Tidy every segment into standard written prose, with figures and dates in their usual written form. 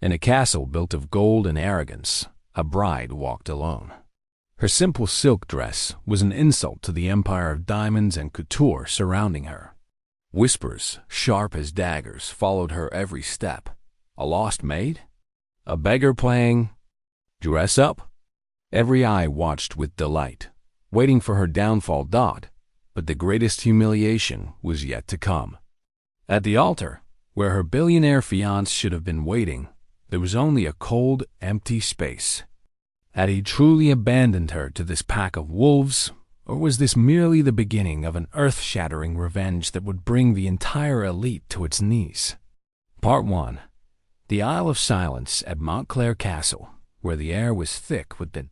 In a castle built of gold and arrogance, a bride walked alone. Her simple silk dress was an insult to the empire of diamonds and couture surrounding her. Whispers, sharp as daggers, followed her every step. A lost maid? A beggar playing dress up? Every eye watched with delight, waiting for her downfall. But the greatest humiliation was yet to come. At the altar, where her billionaire fiancé should have been waiting, there was only a cold, empty space. Had he truly abandoned her to this pack of wolves, or was this merely the beginning of an earth-shattering revenge that would bring the entire elite to its knees? Part 1. The Isle of Silence at Montclair Castle, where the air was thick with the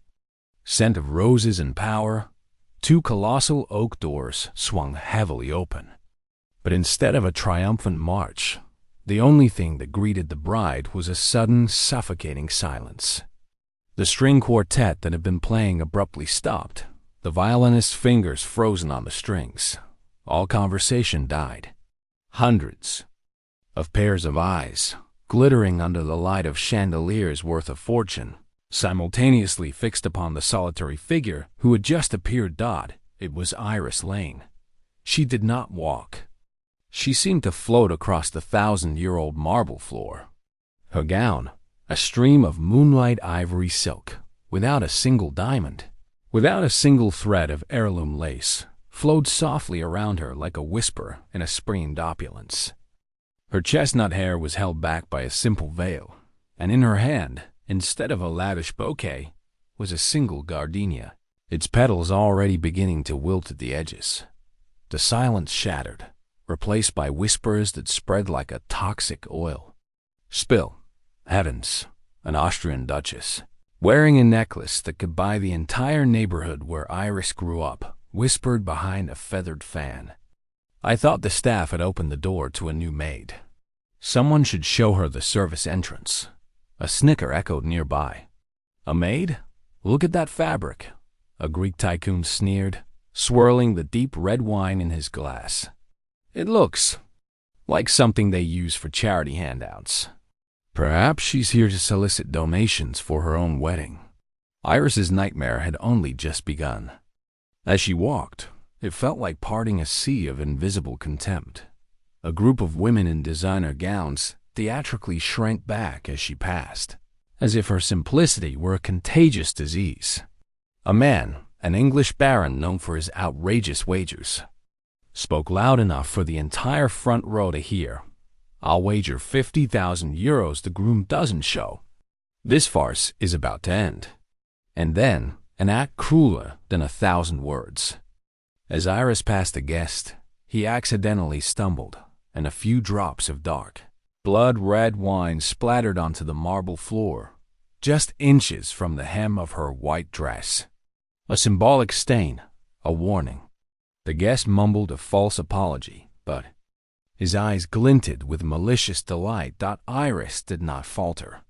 scent of roses and power. Two colossal oak doors swung heavily open. But instead of a triumphant march, the only thing that greeted the bride was a sudden, suffocating silence. The string quartet that had been playing abruptly stopped, the violinist's fingers frozen on the strings. All conversation died. Hundreds of pairs of eyes, glittering under the light of chandeliers worth a fortune, simultaneously fixed upon the solitary figure who had just appeared. It was Iris Lane. She did not walk. She seemed to float across the 1,000-year-old marble floor. Her gown, a stream of moonlight ivory silk, without a single diamond, without a single thread of heirloom lace, flowed softly around her like a whisper in a spring opulence. Her chestnut hair was held back by a simple veil, and in her hand, instead of a lavish bouquet, was a single gardenia, its petals already beginning to wilt at the edges. The silence shattered, replaced by whispers that spread like a toxic oil. Spill. Heavens, an Austrian duchess, wearing a necklace that could buy the entire neighborhood where Iris grew up, whispered behind a feathered fan. I thought the staff had opened the door to a new maid. Someone should show her the service entrance. A snicker echoed nearby. A maid? Look at that fabric, a Greek tycoon sneered, swirling the deep red wine in his glass. It looks like something they use for charity handouts. Perhaps she's here to solicit donations for her own wedding. Iris's nightmare had only just begun. As she walked, it felt like parting a sea of invisible contempt. A group of women in designer gowns theatrically shrank back as she passed, as if her simplicity were a contagious disease. A man, an English baron known for his outrageous wagers, spoke loud enough for the entire front row to hear. I'll wager 50,000 euros the groom doesn't show. This farce is about to end. And then, an act crueler than 1,000 words. As Iris passed the guest, he accidentally stumbled, and a few drops of dark, blood-red wine splattered onto the marble floor, just inches from the hem of her white dress. A symbolic stain, a warning. The guest mumbled a false apology, but his eyes glinted with malicious delight. Iris did not falter.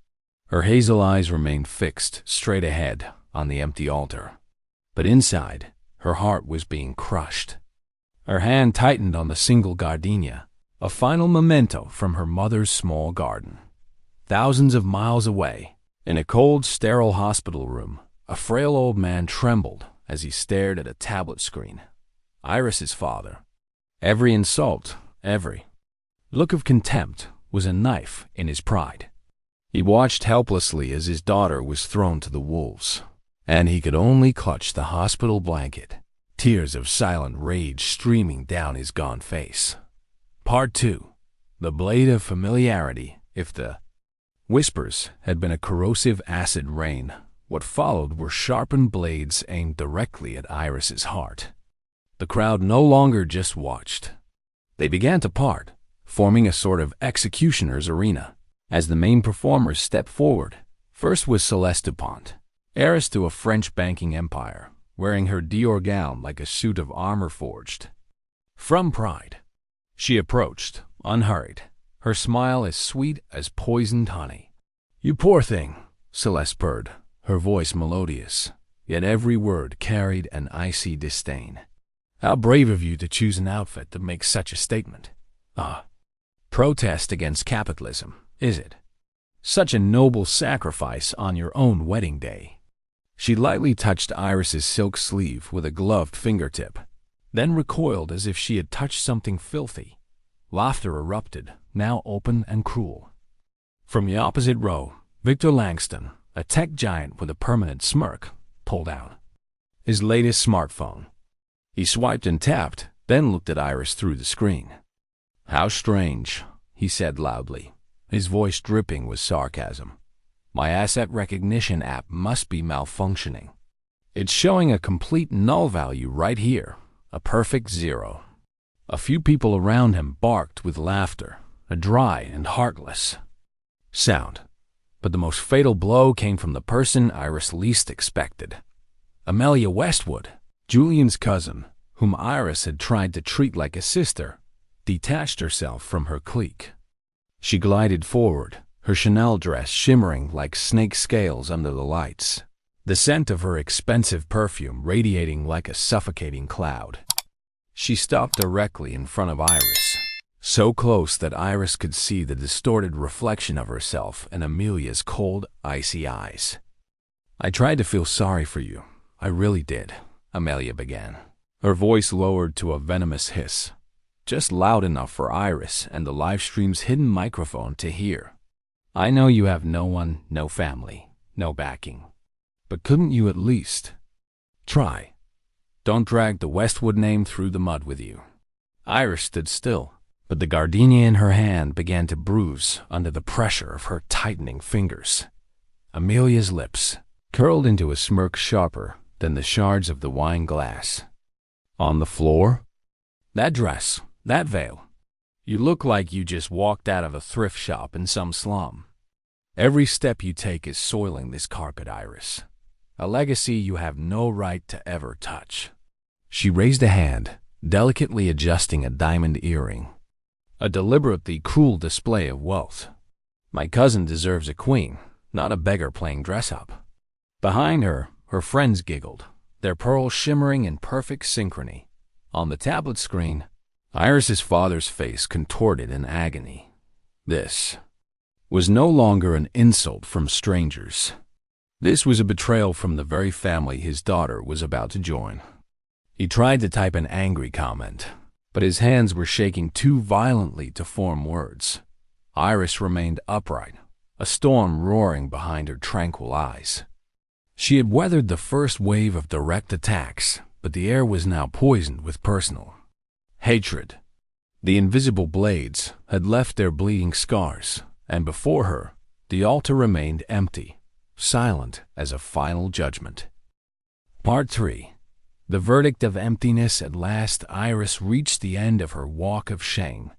Her hazel eyes remained fixed straight ahead on the empty altar. But inside, her heart was being crushed. Her hand tightened on the single gardenia, a final memento from her mother's small garden. Thousands of miles away, in a cold, sterile hospital room, a frail old man trembled as he stared at a tablet screen. Iris's father. Every insult, every look of contempt was a knife in his pride. He watched helplessly as his daughter was thrown to the wolves, and he could only clutch the hospital blanket, tears of silent rage streaming down his gaunt face. Part 2. The blade of familiarity. If the whispers had been a corrosive acid rain, what followed were sharpened blades aimed directly at Iris's heart. The crowd no longer just watched. They began to part, forming a sort of executioner's arena, as the main performers stepped forward. First was Celeste Dupont, heiress to a French banking empire, wearing her Dior gown like a suit of armor forged from pride. She approached, unhurried, her smile as sweet as poisoned honey. "You poor thing," Celeste purred, her voice melodious, yet every word carried an icy disdain. "How brave of you to choose an outfit that makes such a statement. Protest against capitalism, is it? Such a noble sacrifice on your own wedding day. She lightly touched Iris's silk sleeve with a gloved fingertip, then recoiled as if she had touched something filthy. Laughter erupted, now open and cruel. From the opposite row, Victor Langston, a tech giant with a permanent smirk, pulled out his latest smartphone. He swiped and tapped, then looked at Iris through the screen. "How strange," he said loudly, his voice dripping with sarcasm. "My asset recognition app must be malfunctioning. It's showing a complete null value right here, a perfect 0. A few people around him barked with laughter, a dry and heartless sound. But the most fatal blow came from the person Iris least expected. Amelia Westwood, Julian's cousin, whom Iris had tried to treat like a sister, detached herself from her clique. She glided forward, her Chanel dress shimmering like snake scales under the lights, the scent of her expensive perfume radiating like a suffocating cloud. She stopped directly in front of Iris, so close that Iris could see the distorted reflection of herself in Amelia's cold, icy eyes. "I tried to feel sorry for you. I really did," Amelia began, her voice lowered to a venomous hiss, just loud enough for Iris and the live stream's hidden microphone to hear. "I know you have no one, no family, no backing. But couldn't you at least try? Don't drag the Westwood name through the mud with you." Iris stood still, but the gardenia in her hand began to bruise under the pressure of her tightening fingers. Amelia's lips curled into a smirk sharper than the shards of the wine glass. "On the floor? That dress, that veil. You look like you just walked out of a thrift shop in some slum. Every step you take is soiling this carpet, Iris. A legacy you have no right to ever touch." She raised a hand, delicately adjusting a diamond earring. A deliberately cruel display of wealth. "My cousin deserves a queen, not a beggar playing dress-up." Behind her, her friends giggled, their pearls shimmering in perfect synchrony. On the tablet screen, Iris's father's face contorted in agony. This was no longer an insult from strangers. This was a betrayal from the very family his daughter was about to join. He tried to type an angry comment, but his hands were shaking too violently to form words. Iris remained upright, a storm roaring behind her tranquil eyes. She had weathered the first wave of direct attacks, but the air was now poisoned with personal hatred. The invisible blades had left their bleeding scars, and before her, the altar remained empty, silent as a final judgment. Part 3. The verdict of emptiness. At last, Iris reached the end of her walk of shame.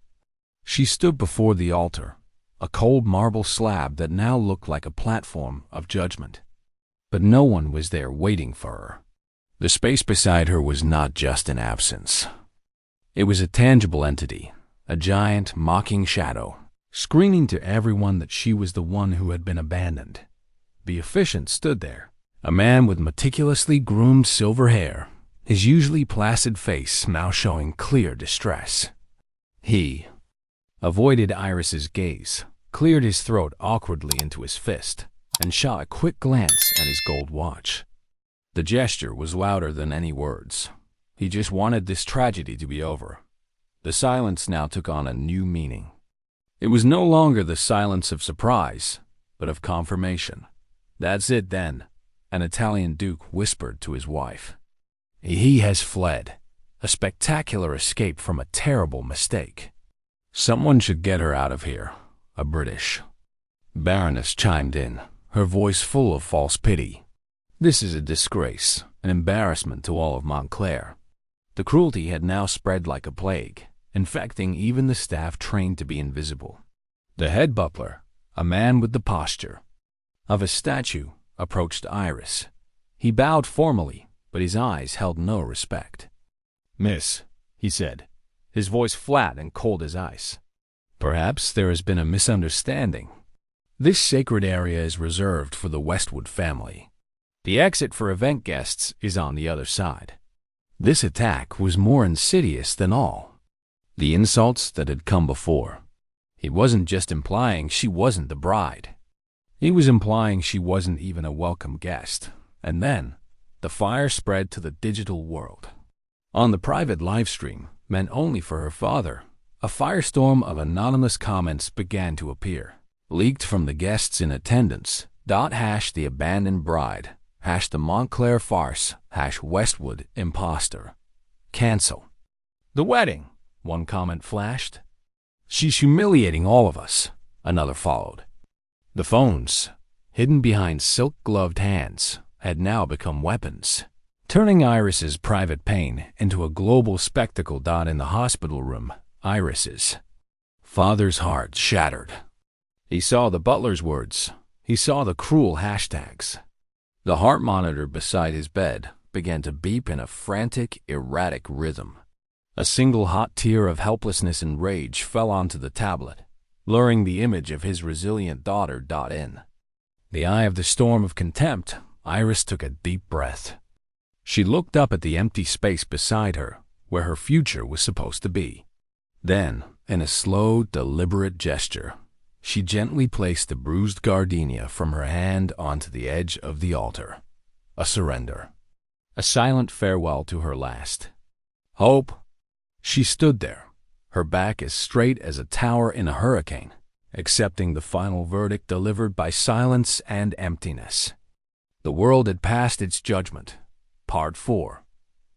She stood before the altar, a cold marble slab that now looked like a platform of judgment. But no one was there waiting for her. The space beside her was not just an absence. It was a tangible entity, a giant, mocking shadow, screaming to everyone that she was the one who had been abandoned. The officiant stood there, a man with meticulously groomed silver hair, his usually placid face now showing clear distress. He avoided Iris's gaze, cleared his throat awkwardly into his fist, and shot a quick glance at his gold watch. The gesture was louder than any words. He just wanted this tragedy to be over. The silence now took on a new meaning. It was no longer the silence of surprise, but of confirmation. "That's it then," an Italian duke whispered to his wife. "He has fled. A spectacular escape from a terrible mistake. Someone should get her out of here," a British baroness chimed in, her voice full of false pity. "This is a disgrace, an embarrassment to all of Montclair." The cruelty had now spread like a plague, infecting even the staff trained to be invisible. The head butler, a man with the posture of a statue, approached Iris. He bowed formally, but his eyes held no respect. "Miss," he said, his voice flat and cold as ice, "perhaps there has been a misunderstanding. This sacred area is reserved for the Westwood family. The exit for event guests is on the other side." This attack was more insidious than all the insults that had come before. He wasn't just implying she wasn't the bride. He was implying she wasn't even a welcome guest. And then, the fire spread to the digital world. On the private livestream, meant only for her father, a firestorm of anonymous comments began to appear. Leaked from the guests in attendance, #the abandoned bride, #the Montclair farce, #Westwood imposter. Cancel the wedding, one comment flashed. She's humiliating all of us, another followed. The phones, hidden behind silk-gloved hands, had now become weapons, turning Iris's private pain into a global spectacle. In the hospital room, Iris's father's heart shattered. He saw the butler's words. He saw the cruel hashtags. The heart monitor beside his bed began to beep in a frantic, erratic rhythm. A single hot tear of helplessness and rage fell onto the tablet, blurring the image of his resilient daughter. In the eye of the storm of contempt, Iris took a deep breath. She looked up at the empty space beside her, where her future was supposed to be. Then, in a slow, deliberate gesture, she gently placed the bruised gardenia from her hand onto the edge of the altar. A surrender. A silent farewell to her last hope. She stood there, her back as straight as a tower in a hurricane, accepting the final verdict delivered by silence and emptiness. The world had passed its judgment. Part 4.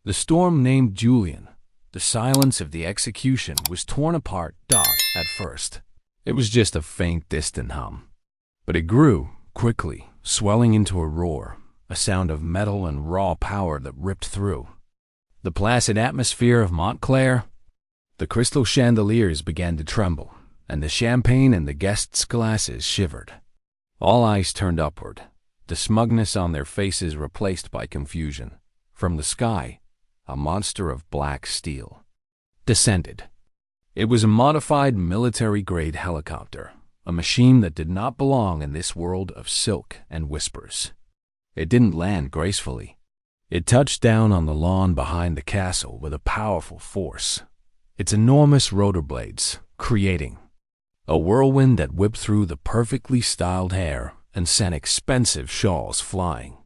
The storm named Julian. The silence of the execution was torn apart. At first, it was just a faint, distant hum. But it grew, quickly, swelling into a roar, a sound of metal and raw power that ripped through the placid atmosphere of Montclair. The crystal chandeliers began to tremble, and the champagne in the guests' glasses shivered. All eyes turned upward, the smugness on their faces replaced by confusion. From the sky, a monster of black steel descended. It was a modified military-grade helicopter, a machine that did not belong in this world of silk and whispers. It didn't land gracefully. It touched down on the lawn behind the castle with a powerful force, its enormous rotor blades creating a whirlwind that whipped through the perfectly styled hair and sent expensive shawls flying.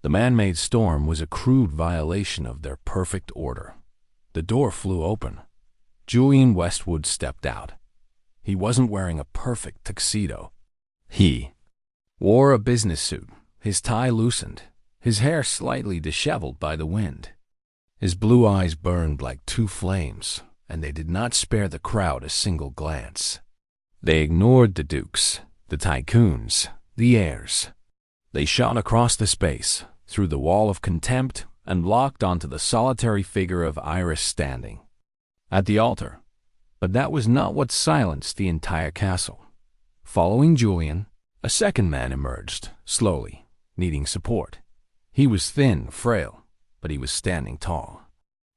The man-made storm was a crude violation of their perfect order. The door flew open. Julian Westwood stepped out. He wasn't wearing a perfect tuxedo. He wore a business suit, his tie loosened, his hair slightly disheveled by the wind. His blue eyes burned like two flames, and they did not spare the crowd a single glance. They ignored the dukes, the tycoons, the heirs. They shot across the space, through the wall of contempt, and locked onto the solitary figure of Iris standing at the altar. But that was not what silenced the entire castle. Following Julian, a second man emerged, slowly, needing support. He was thin, frail, but he was standing tall.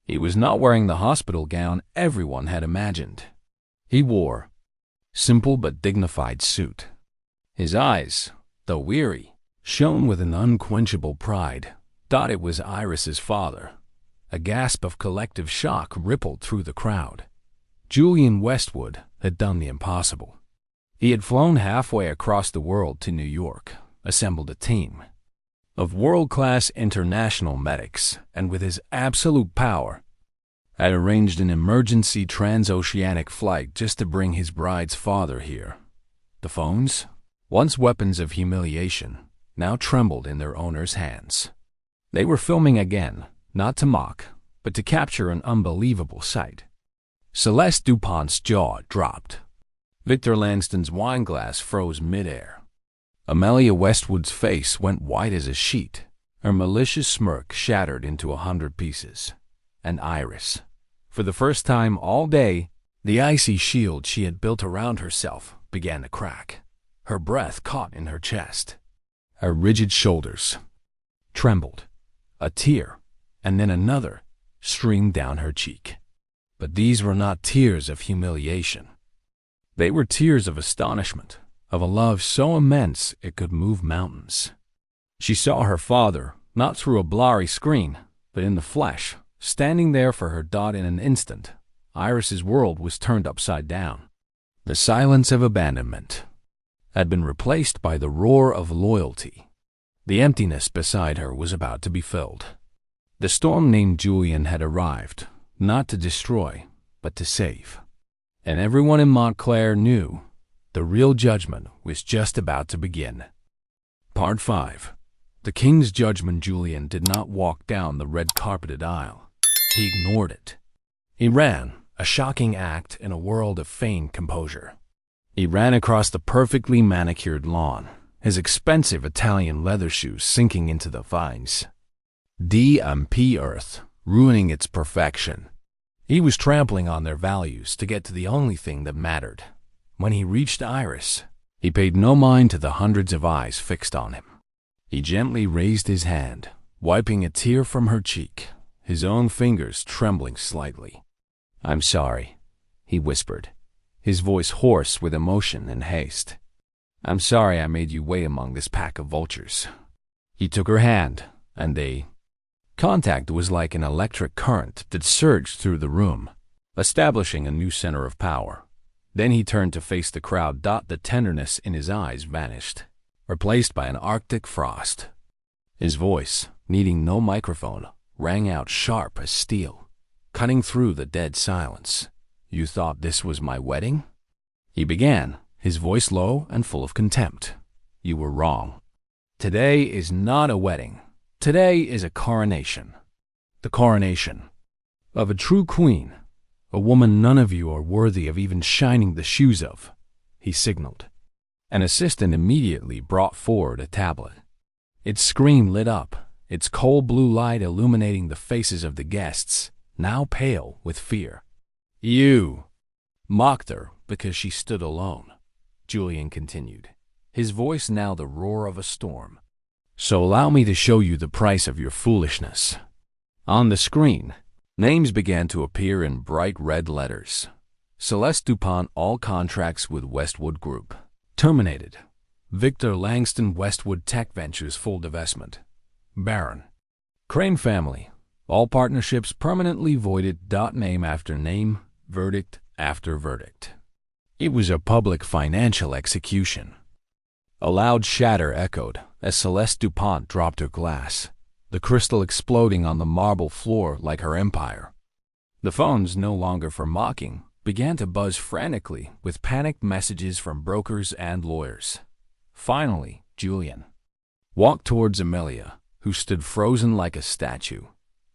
He was not wearing the hospital gown everyone had imagined. He wore a simple but dignified suit. His eyes, though weary, shone with an unquenchable pride. It was Iris's father. A gasp of collective shock rippled through the crowd. Julian Westwood had done the impossible. He had flown halfway across the world to New York, assembled a team of world-class international medics, and with his absolute power, had arranged an emergency transoceanic flight just to bring his bride's father here. The phones, once weapons of humiliation, now trembled in their owner's hands. They were filming again, not to mock, but to capture an unbelievable sight. Celeste Dupont's jaw dropped. Victor Lanston's wineglass froze midair. Amelia Westwood's face went white as a sheet. Her malicious smirk shattered into 100 pieces. And Iris, for the first time all day, the icy shield she had built around herself began to crack. Her breath caught in her chest. Her rigid shoulders trembled. A tear, and then another, streamed down her cheek. But these were not tears of humiliation. They were tears of astonishment, of a love so immense it could move mountains. She saw her father, not through a blurry screen, but in the flesh, standing there for her. In an instant, Iris's world was turned upside down. The silence of abandonment. had been replaced by the roar of loyalty. The emptiness beside her was about to be filled. The storm named Julian had arrived, not to destroy, but to save. And everyone in Montclair knew the real judgment was just about to begin. Part 5. The king's judgment. Julian did not walk down the red-carpeted aisle. He ignored it. He ran, a shocking act in a world of feigned composure. He ran across the perfectly manicured lawn, his expensive Italian leather shoes sinking into the vines. D&P earth, ruining its perfection. He was trampling on their values to get to the only thing that mattered. When he reached Iris, he paid no mind to the hundreds of eyes fixed on him. He gently raised his hand, wiping a tear from her cheek, his own fingers trembling slightly. "I'm sorry," he whispered, his voice hoarse with emotion and haste. "I'm sorry I made you wait among this pack of vultures." He took her hand, and contact was like an electric current that surged through the room, establishing a new center of power. Then he turned to face the crowd. The tenderness in his eyes vanished, replaced by an arctic frost. His voice, needing no microphone, rang out sharp as steel, cutting through the dead silence. "You thought this was my wedding?" He began, his voice low and full of contempt. "You were wrong. Today is not a wedding. Today is a coronation. The coronation of a true queen, a woman none of you are worthy of even shining the shoes of," he signaled. An assistant immediately brought forward a tablet. Its screen lit up, its cold blue light illuminating the faces of the guests, now pale with fear. "You mocked her because she stood alone," Julian continued, his voice now the roar of a storm. "So allow me to show you the price of your foolishness." On the screen, names began to appear in bright red letters. Celeste Dupont, all contracts with Westwood Group terminated. Victor Langston, Westwood Tech Ventures, full divestment. Baron Crane family, all partnerships permanently voided. Name after name, verdict after verdict. It was a public financial execution. A loud shatter echoed as Celeste Dupont dropped her glass, the crystal exploding on the marble floor like her empire. The phones, no longer for mocking, began to buzz frantically with panicked messages from brokers and lawyers. Finally, Julian walked towards Amelia, who stood frozen like a statue,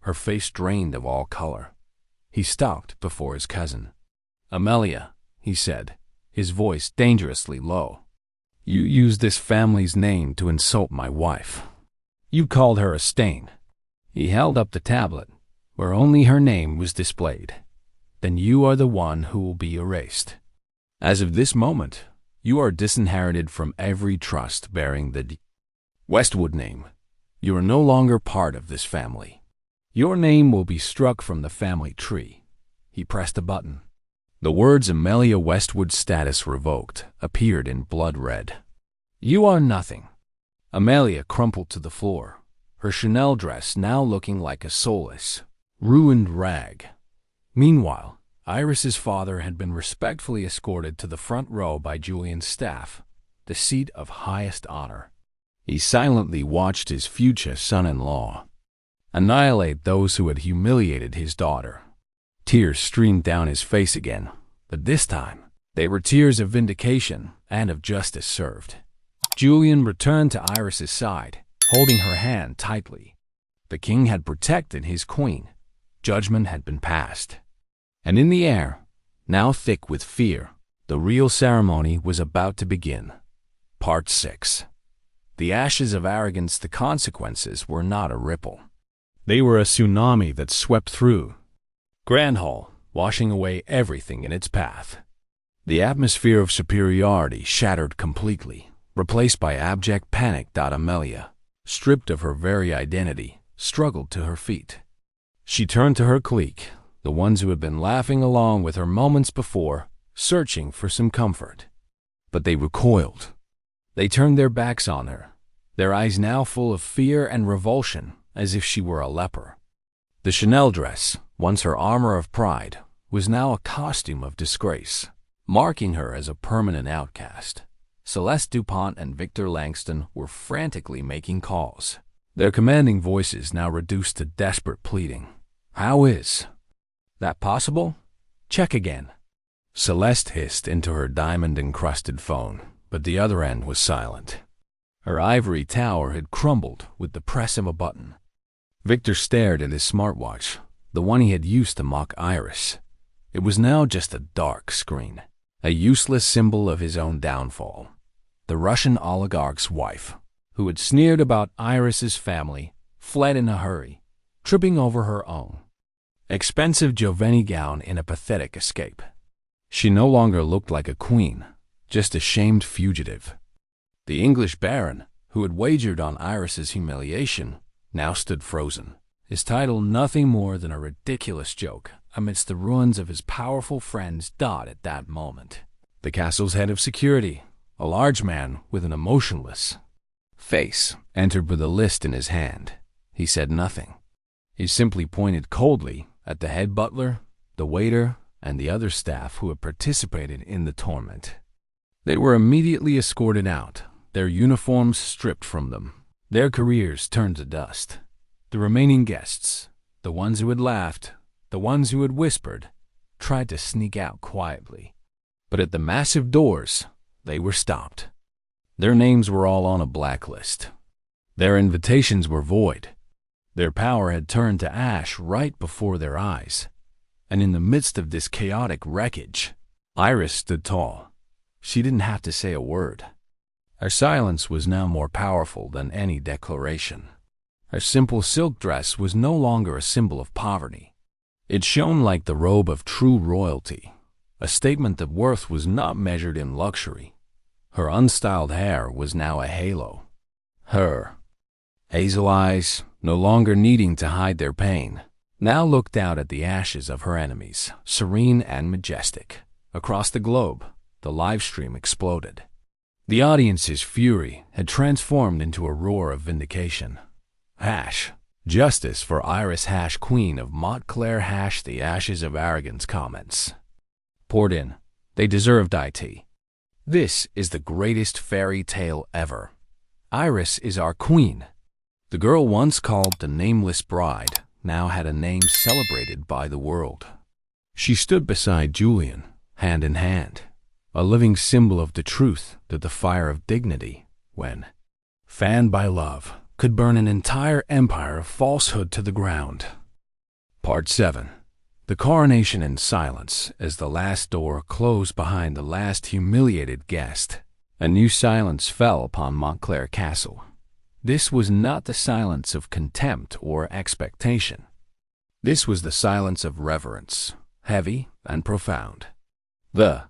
her face drained of all color. He stopped before his cousin. "Amelia," he said, his voice dangerously low. "You used this family's name to insult my wife. You called her a stain." He held up the tablet, where only her name was displayed. "Then you are the one who will be erased. As of this moment, you are disinherited from every trust bearing the Westwood name. You are no longer part of this family. Your name will be struck from the family tree." He pressed a button. The words "Amelia Westwood status revoked" appeared in blood red. "You are nothing." Amelia crumpled to the floor, her Chanel dress now looking like a soulless, ruined rag. Meanwhile, Iris's father had been respectfully escorted to the front row by Julian's staff, the seat of highest honor. He silently watched his future son-in-law annihilate those who had humiliated his daughter. Tears streamed down his face again, but this time they were tears of vindication and of justice served. Julian returned to Iris's side, holding her hand tightly. The king had protected his queen. Judgment had been passed. And in the air, now thick with fear, the real ceremony was about to begin. Part 6. The ashes of arrogance. The consequences were not a ripple. They were a tsunami that swept through Grand Hall, washing away everything in its path. The atmosphere of superiority shattered completely, replaced by abject panic. Amelia, stripped of her very identity, struggled to her feet. She turned to her clique, the ones who had been laughing along with her moments before, searching for some comfort. But they recoiled. They turned their backs on her, their eyes now full of fear and revulsion, as if she were a leper. The Chanel dress, once her armor of pride, was now a costume of disgrace, marking her as a permanent outcast. Celeste Dupont and Victor Langston were frantically making calls, their commanding voices now reduced to desperate pleading. "How is that possible? Check again." Celeste hissed into her diamond-encrusted phone, but the other end was silent. Her ivory tower had crumbled with the press of a button. Victor stared at his smartwatch, the one he had used to mock Iris. It was now just a dark screen, a useless symbol of his own downfall. The Russian oligarch's wife, who had sneered about Iris's family, fled in a hurry, tripping over her own expensive Giovanni gown in a pathetic escape. She no longer looked like a queen, just a shamed fugitive. The English baron, who had wagered on Iris's humiliation, now stood frozen, his title nothing more than a ridiculous joke amidst the ruins of his powerful friend's dot at that moment. The castle's head of security, a large man with an emotionless face, entered with a list in his hand. He said nothing. He simply pointed coldly at the head butler, the waiter, and the other staff who had participated in the torment. They were immediately escorted out, their uniforms stripped from them, their careers turned to dust. The remaining guests, the ones who had laughed, the ones who had whispered, tried to sneak out quietly. But at the massive doors, they were stopped. Their names were all on a blacklist. Their invitations were void. Their power had turned to ash right before their eyes. And in the midst of this chaotic wreckage, Iris stood tall. She didn't have to say a word. Her silence was now more powerful than any declaration. Her simple silk dress was no longer a symbol of poverty. It shone like the robe of true royalty, a statement that worth was not measured in luxury. Her unstyled hair was now a halo. Her hazel eyes, no longer needing to hide their pain, now looked out at the ashes of her enemies, serene and majestic. Across the globe, the live stream exploded. The audience's fury had transformed into a roar of vindication. Justice for Iris Queen of Montclair the ashes of arrogance comments poured in. They deserved it. This is the greatest fairy tale ever. Iris is our queen. The girl once called the Nameless Bride now had a name celebrated by the world. She stood beside Julian, hand in hand, a living symbol of the truth that the fire of dignity, when fanned by love, could burn an entire empire of falsehood to the ground. Part 7. The coronation in silence as the last door closed behind the last humiliated guest. A new silence fell upon Montclair Castle. This was not the silence of contempt or expectation. This was the silence of reverence, heavy and profound. The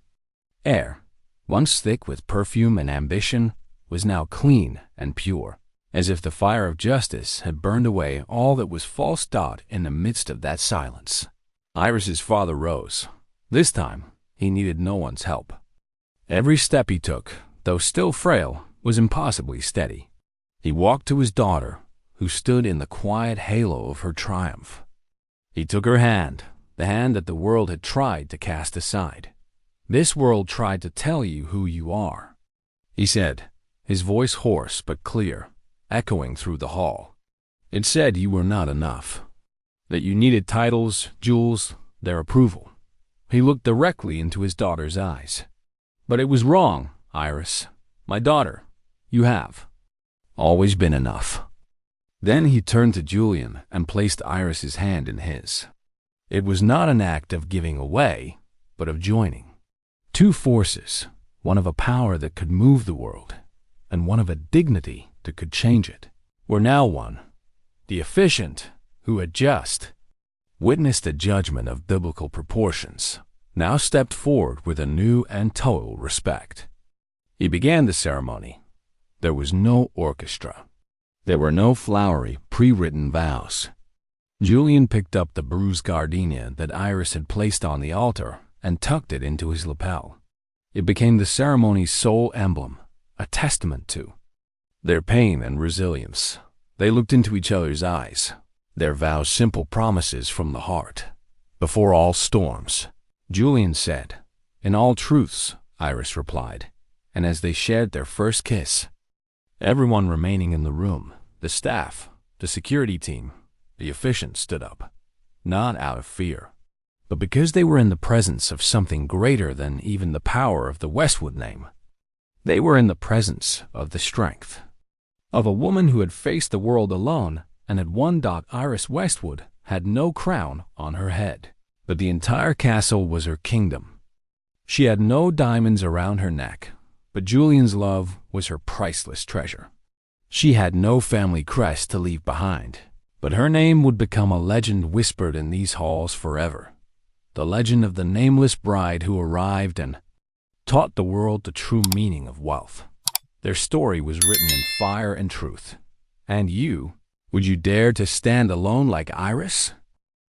air, once thick with perfume and ambition, was now clean and pure, as if the fire of justice had burned away all that was false dot in the midst of that silence. Iris's father rose. This time, he needed no one's help. Every step he took, though still frail, was impossibly steady. He walked to his daughter, who stood in the quiet halo of her triumph. He took her hand, the hand that the world had tried to cast aside. This world tried to tell you who you are, he said, his voice hoarse but clear, echoing through the hall. It said you were not enough, that you needed titles, jewels, their approval. He looked directly into his daughter's eyes. But it was wrong, Iris. My daughter, you have always been enough. Then he turned to Julian and placed Iris's hand in his. It was not an act of giving away, but of joining. Two forces, one of a power that could move the world, and one of a dignity that could change it, were now one. The efficient, who had just witnessed a judgment of biblical proportions, now stepped forward with a new and total respect. He began the ceremony. There was no orchestra. There were no flowery, pre-written vows. Julian picked up the bruised gardenia that Iris had placed on the altar and tucked it into his lapel. It became the ceremony's sole emblem, a testament to their pain and resilience. They looked into each other's eyes, their vows simple promises from the heart. Before all storms, Julian said, "In all truths," Iris replied, and as they shared their first kiss, everyone remaining in the room, the staff, the security team, the officiants stood up, not out of fear, but because they were in the presence of something greater than even the power of the Westwood name. They were in the presence of the strength of a woman who had faced the world alone and had won. Iris Westwood had no crown on her head, but the entire castle was her kingdom. She had no diamonds around her neck, but Julian's love was her priceless treasure. She had no family crest to leave behind, but her name would become a legend whispered in these halls forever. The legend of the nameless bride who arrived and taught the world the true meaning of wealth. Their story was written in fire and truth. And you, would you dare to stand alone like Iris?